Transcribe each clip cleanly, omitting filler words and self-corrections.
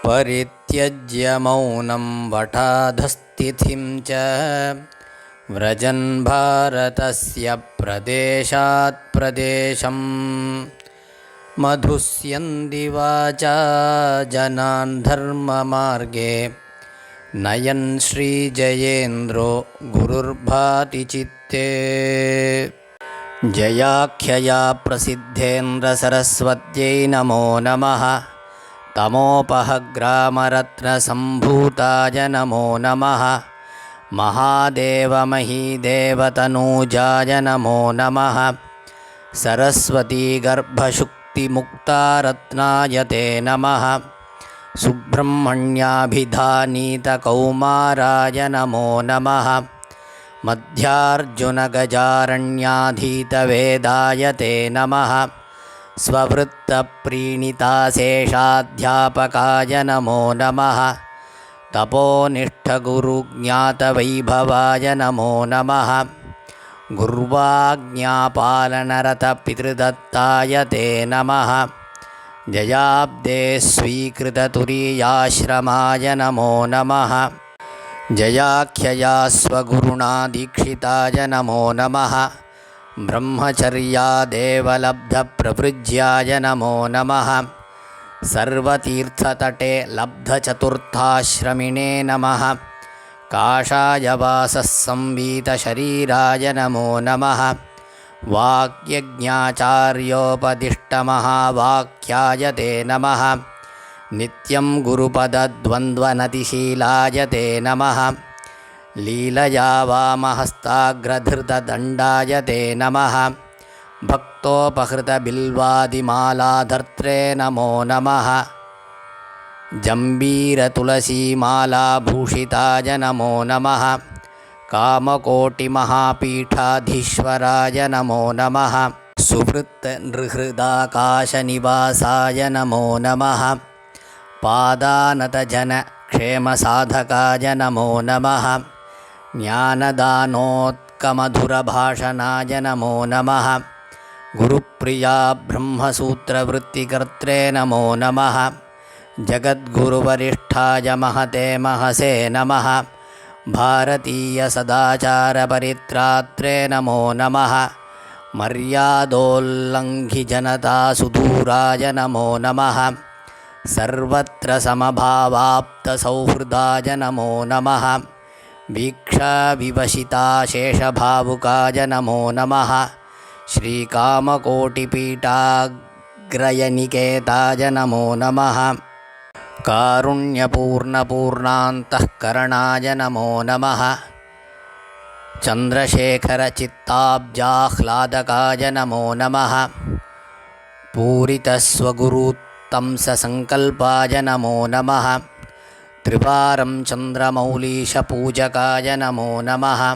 परित्यज्य मौनं वटाधस्थितिं च व्रजन् भारतस्य प्रदेशात् प्रदेशं मधुस्यन्ति वाचा जनान् धर्ममार्गे नयन् श्रीजयेन्द्रो गुरुर्भाति चित्ते। जयाख्यया प्रसिद्धेन्द्रसरस्वत्यै नमो नमः। तमोपहग्रामरत्नसम्भूताय नमो नमः। महादेवमहीदेवतनूजाय नमो नमः। सरस्वतीगर्भशुक्तिमुक्तारत्नाय ते नमः। सुब्रह्मण्याभिधानीतकौमाराय नमो नमः। मध्यार्जुनगजारण्याधीतवेदाय ते नमः। स्ववृत्तप्रीणिताशेषाध्यापकाय नमो नमः। तपोनिष्ठगुरुज्ञातवैभवाय नमो नमः। गुर्वाज्ञापालनरतपितृदत्ताय ते नमः। जयाब्दे स्वीकृततुरीयाश्रमाय नमो नमः। जयाख्यया स्वगुरुणा दीक्षिताय नमो नमः। ब्रह्मचर्यादेवलब्धप्रवृज्याय नमो नमः। सर्वतीर्थतटे लब्धचतुर्थाश्रमिणे नमः। काषायवासः संवीतशरीराय नमो नमः। वाक्यज्ञाचार्योपदिष्टमहावाक्याय ते नमः। नित्यं गुरुपदद्वन्द्वनतिशीलाय ते नमः। लीलया वामहस्ताग्रधृतदण्डाय ते नमः। भक्तोपहृतबिल्वादिमालाधर्त्रे नमो नमः। जम्बीरतुलसीमालाभूषिताय नमो नमः। कामकोटिमहापीठाधीश्वराय नमो नमः। सुवृत्तनृहृदाकाशनिवासाय नमो नमः। पादानतजनक्षेमसाधकाय नमो नमः। ज्ञानदानोत्कमधुरभाषणाय नमो नमः। गुरुप्रिया ब्रह्मसूत्रवृत्तिकर्त्रे नमो नमः। जगद्गुरुवरिष्ठाय महते महसे नमः। भारतीयसदाचारपरित्रात्रे नमो नमः। मर्यादोल्लङ्घिजनतासुदूराय नमो नमः। सर्वत्र समभावाप्तसौहृदाय नमो नमः। वीक्षाविवशिताशेषभावुकाय नमो नमः। श्रीकामकोटिपीठाग्रयनिकेताय नमो नमः। कारुण्यपूर्णपूर्णान्तःकरणाय नमो नमः। चन्द्रशेखरचित्ताब्जाह्लादकाय नमो नमः। पूरितस्वगुरुत्तंससङ्कल्पाय नमो नमः। त्रिवारं चन्द्रमौलीशपूजकाय नमो नमः।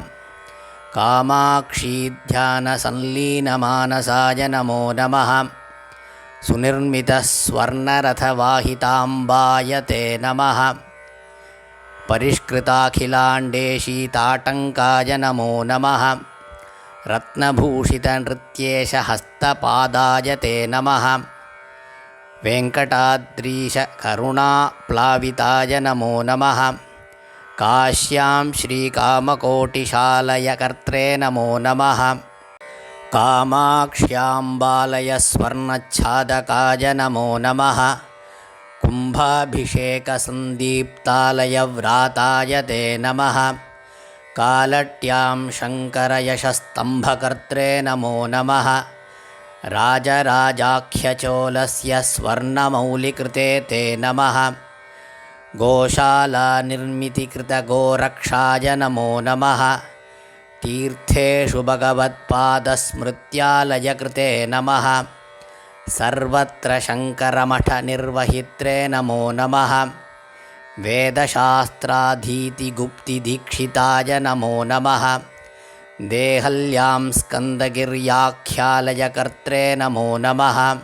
कामाक्षीध्यानसंलीनमानसाय नमो नमः। सुनिर्मितस्वर्णरथवाहिताम्बाय ते नमः। परिष्कृताखिलाण्डेशीताटङ्काय नमो नमः। रत्नभूषितनृत्येशहस्तपादाय ते नमः। वेङ्कटाद्रीशकरुणाप्लाविताय नमो नमः। काश्यां श्रीकामकोटिशालयकर्त्रे नमो नमः। कामाक्ष्याम्बालयस्वर्णच्छादकाय नमो नमः। कुम्भाभिषेकसन्दीप्तालयव्राताय ते नमः। कालट्यां शङ्करयशस्तम्भकर्त्रे नमो नमः। राजराजाख्यचोलस्य स्वर्णमौलिकृते ते नमः। गोशालानिर्मितिकृतगोरक्षाय नमो नमः। तीर्थेषु भगवत्पादस्मृत्यालयकृते नमः। सर्वत्र शङ्करमठनिर्वहित्रे नमो नमः। वेदशास्त्राधीतिगुप्तिदीक्षिताय नमो नमः। देहल्यां स्कन्दगिर्याख्यालयकर्त्रे नमो नमः।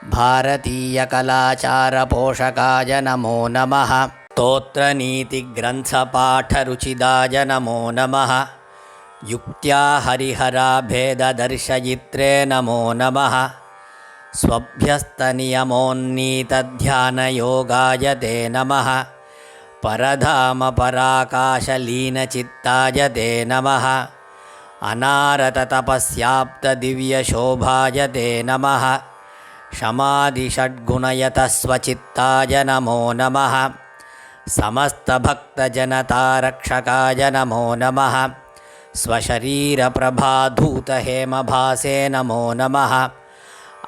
भारतीयकलाचारपोषकाय नमो नमः। स्तोत्रनीतिग्रन्थपाठरुचिदाय नमो नमः। युक्त्या हरिहराभेददर्शयित्रे नमो नमः। स्वभ्यस्तनियमोन्नीतध्यानयोगाय ते नमः परधामपराकाशलीनचित्ताय ते नमः अनारततपस्याप्तदिव्यशोभाय ते नमः शमादिषड्गुणयतस्वचित्ताय नमो नमः समस्तभक्तजनतारक्षकाय नमो नमः स्वशरीरप्रभाधूतहेमभासे नमो नमः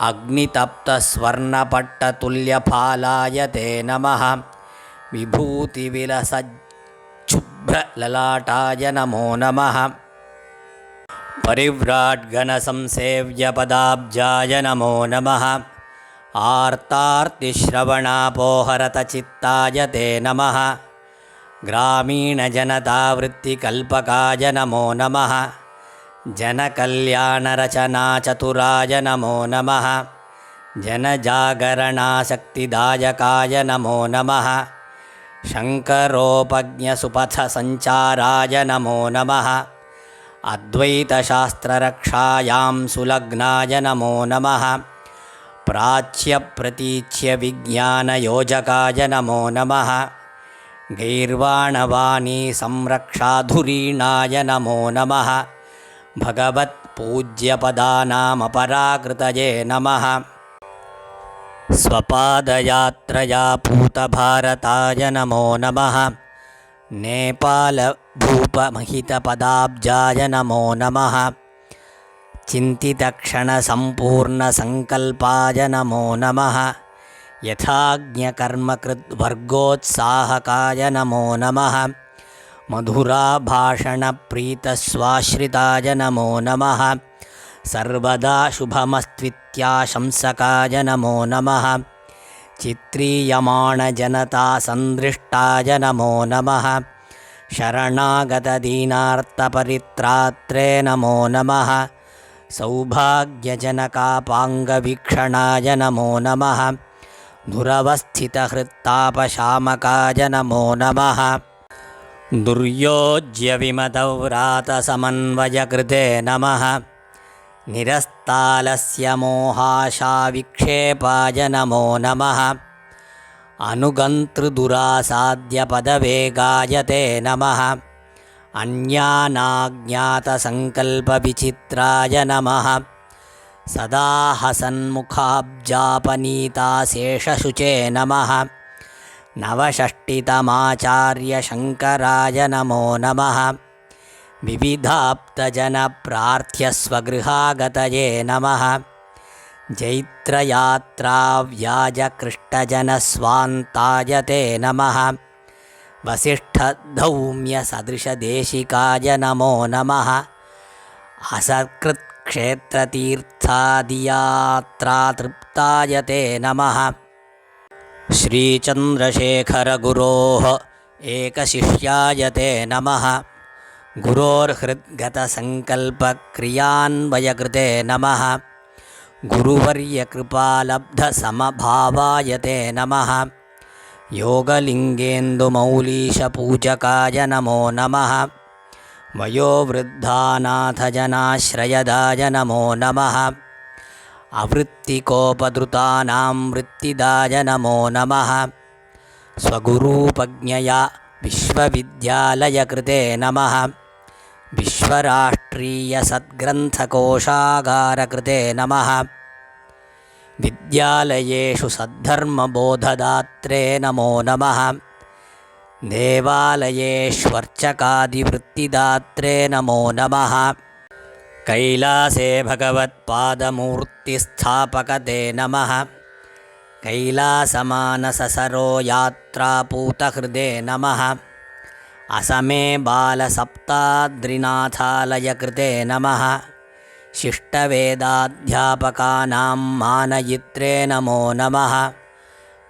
अग्नितप्तस्वर्णपट्टतुल्यफालाय ते नमः विभूतिविलसच्छुभ्रललाटाय नमो नमः परिव्राट्गणसंसेव्यपदाब्जाय नमो नमः आर्तार्तिश्रवणापोहरतचित्ताय ते नमः ग्रामीणजनतावृत्तिकल्पकाय नमो नमः जनकल्याणरचनाचतुराय नमो नमः जनजागरणाशक्तिदायकाय नमो नमः शङ्करोपज्ञसुपथसञ्चाराय नमो नमः अद्वैतशास्त्ररक्षायां सुलग्नाय नमो नमः प्राच्यप्रतीच्यविज्ञानयोजकाय नमो नमः गैर्वाणवाणी संरक्षाधुरीणाय नमो नमः भगवत्पूज्यपदानामपराकृतये नमः स्वपादयात्रया पूतभारताय नमो नमः नेपालभूपमहितपदाब्जाय नमो नमः चिन्तितक्षणसम्पूर्णसङ्कल्पाय नमो नमः यथाज्ञकर्मकृद्वर्गोत्साहकाय नमो नमः मधुराभाषणप्रीतस्वाश्रिताय नमो नमः सर्वदा शुभमस्त्वित्याशंसकाय नमो नमः चित्रीयमाणजनतासन्दृष्टाय नमो नमः शरणागतदीनार्तपरित्रात्रे नमो नमः सौभाग्यजनकापाङ्गवीक्षणाय नमो नमः दुरवस्थितहृत्तापशामकाय नमो नमः दुर्योज्यविमतव्रातसमन्वयकृते नमः निरस्तालस्य मोहाशाविक्षेपाय नमो नमः अनुगन्तृदुरासाद्यपदवेगाय ते नमः अन्यानाज्ञातसङ्कल्पविचित्राय नमः सदा हसन्मुखाब्जापनीताशेषशुचे नमः नवषष्टितमाचार्यशङ्कराय नमो नमः विविधाप्तजनप्रार्थ्यस्वगृहागतये नमः जैत्रयात्राव्याजकृष्टजनस्वान्ताय ते नमः वसिष्ठधौम्यसदृशदेशिकाय नमो नमः असत्कृत्क्षेत्रतीर्थादियात्रातृप्ताय ते नमः श्रीचन्द्रशेखरगुरोः एकशिष्याय ते नमः गुरोर्हृद्गतसङ्कल्पक्रियान्वयकृते नमः गुरुवर्यकृपालब्धसमभावाय ते नमः योगलिङ्गेन्दुमौलीशपूजकाय नमो नमः वयोवृद्धानाथजनाश्रयदाय नमो नमः आवृत्तिकोपद्रुतानां वृत्तिदाय नमो नमः स्वगुरूपज्ञया विश्वविद्यालयकृते नमः विश्वराष्ट्रीयसद्ग्रन्थकोशागारकृते नमः विद्यालयेषु सद्धर्मबोधदात्रे नमो नमः देवालयेष्वर्चकादिवृत्तिदात्रे नमो नमः कैलासे भगवत्पादमूर्तिस्थापकते नमः कैलासमानससरो यात्रापूतहृदे नमः असमे बालसप्ताद्रिनाथालयकृते नमः शिष्टवेदाध्यापकानां मानयित्रे नमो नमः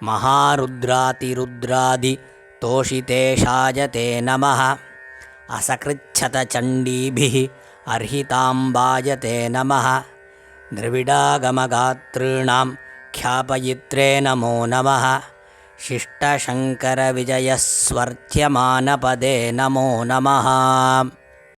महारुद्रातिरुद्रादितोषितेशाय ते नमः असकृच्छतचण्डीभिः अर्हिताम्बाय ते नमः द्रविडागमगातॄणां ख्यापयित्रे नमो नमः शिष्टशङ्करविजयस्वर्च्यमानपदे नमो नमः।